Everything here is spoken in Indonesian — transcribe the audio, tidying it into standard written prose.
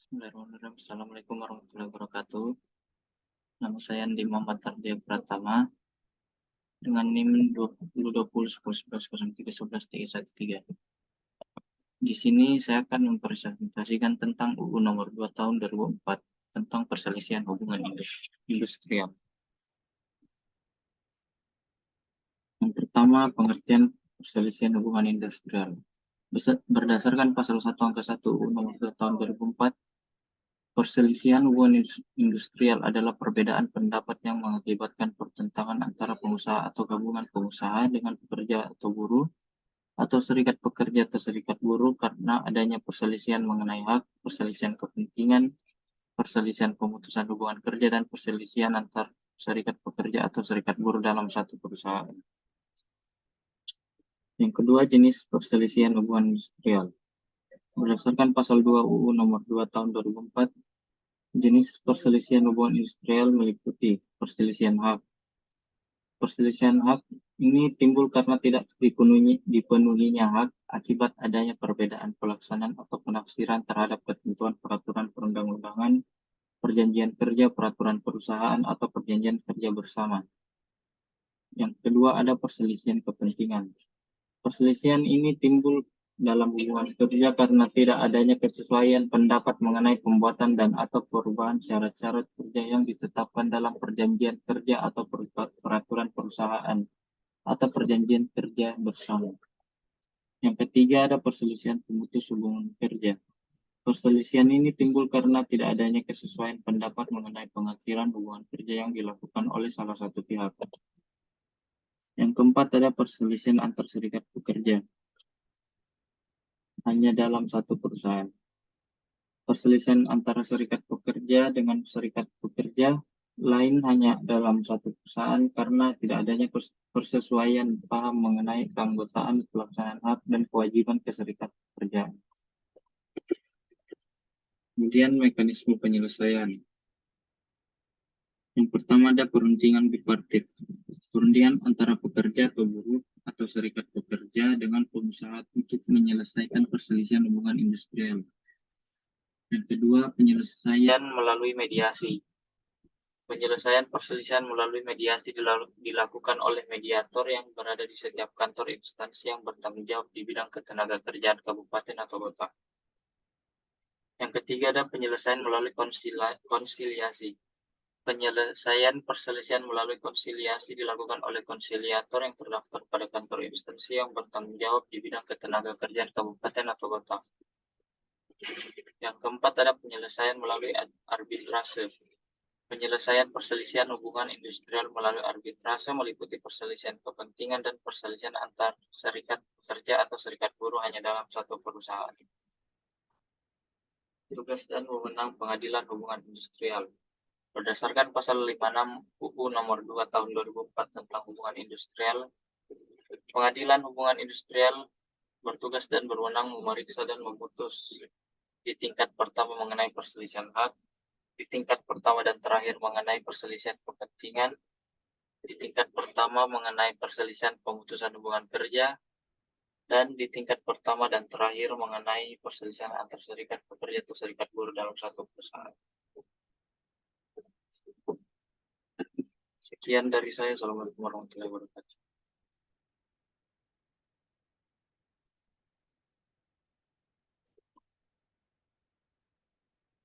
Bismillahirrahmanirrahim. Assalamualaikum warahmatullahi wabarakatuh. Nama saya Andi Muhammad Ardia Pratama dengan NIM 20201011031113. Di sini saya akan mempresentasikan tentang UU nomor 2 tahun 2004 tentang perselisihan hubungan industrial. Yang pertama, pengertian perselisihan hubungan industrial. Berdasarkan pasal 1 angka 1 UU nomor 2 tahun 2004, perselisihan hubungan industrial adalah perbedaan pendapat yang mengakibatkan pertentangan antara pengusaha atau gabungan pengusaha dengan pekerja atau buruh, atau serikat pekerja atau serikat buruh karena adanya perselisihan mengenai hak, perselisihan kepentingan, perselisihan pemutusan hubungan kerja, dan perselisihan antar serikat pekerja atau serikat buruh dalam satu perusahaan. Yang kedua, jenis perselisihan hubungan industrial. Berdasarkan pasal 2 UU nomor 2 tahun 2004, jenis perselisihan hubungan industrial meliputi perselisihan hak. Perselisihan hak ini timbul karena tidak dipenuhinya hak akibat adanya perbedaan pelaksanaan atau penafsiran terhadap ketentuan peraturan perundang-undangan, perjanjian kerja, peraturan perusahaan, atau perjanjian kerja bersama. Yang kedua, ada perselisihan kepentingan. Perselisihan ini timbul dalam hubungan kerja karena tidak adanya kesesuaian pendapat mengenai pembuatan dan atau perubahan syarat-syarat kerja yang ditetapkan dalam perjanjian kerja atau peraturan perusahaan atau perjanjian kerja bersama. Yang ketiga, ada perselisihan pemutus hubungan kerja. Perselisihan ini timbul karena tidak adanya kesesuaian pendapat mengenai pengakhiran hubungan kerja yang dilakukan oleh salah satu pihak. Yang keempat, ada perselisihan antar serikat pekerja hanya dalam satu perusahaan. Perselisihan antara serikat pekerja dengan serikat pekerja lain hanya dalam satu perusahaan karena tidak adanya persesuaian paham mengenai keanggotaan, pelaksanaan hak, dan kewajiban ke serikat pekerja. Kemudian mekanisme penyelesaian. Yang pertama, ada perundingan bipartit. Perundingan antara pekerja atau buruh atau serikat pekerja dengan pengusaha untuk menyelesaikan perselisihan hubungan industrial. Yang kedua, penyelesaian melalui mediasi. Penyelesaian perselisihan melalui mediasi dilakukan oleh mediator yang berada di setiap kantor instansi yang bertanggung jawab di bidang ketenagakerjaan kabupaten atau kota. Yang ketiga, ada penyelesaian melalui konsiliasi. Penyelesaian perselisihan melalui konsiliasi dilakukan oleh konsiliator yang terdaftar pada kantor instansi yang bertanggung jawab di bidang ketenagakerjaan kabupaten atau kota. Yang keempat, ada penyelesaian melalui arbitrase. Penyelesaian perselisihan hubungan industrial melalui arbitrase meliputi perselisihan kepentingan dan perselisihan antar serikat pekerja atau serikat buruh hanya dalam satu perusahaan. Tugas dan wewenang pengadilan hubungan industrial. Berdasarkan pasal 56 UU nomor 2 tahun 2004 tentang hubungan industrial, pengadilan hubungan industrial bertugas dan berwenang memeriksa dan memutus di tingkat pertama mengenai perselisihan hak, di tingkat pertama dan terakhir mengenai perselisihan kepentingan, di tingkat pertama mengenai perselisihan pemutusan hubungan kerja, dan di tingkat pertama dan terakhir mengenai perselisihan antar serikat pekerja atau serikat buruh dalam satu perusahaan. Sekian dari saya. Assalamualaikum warahmatullahi wabarakatuh.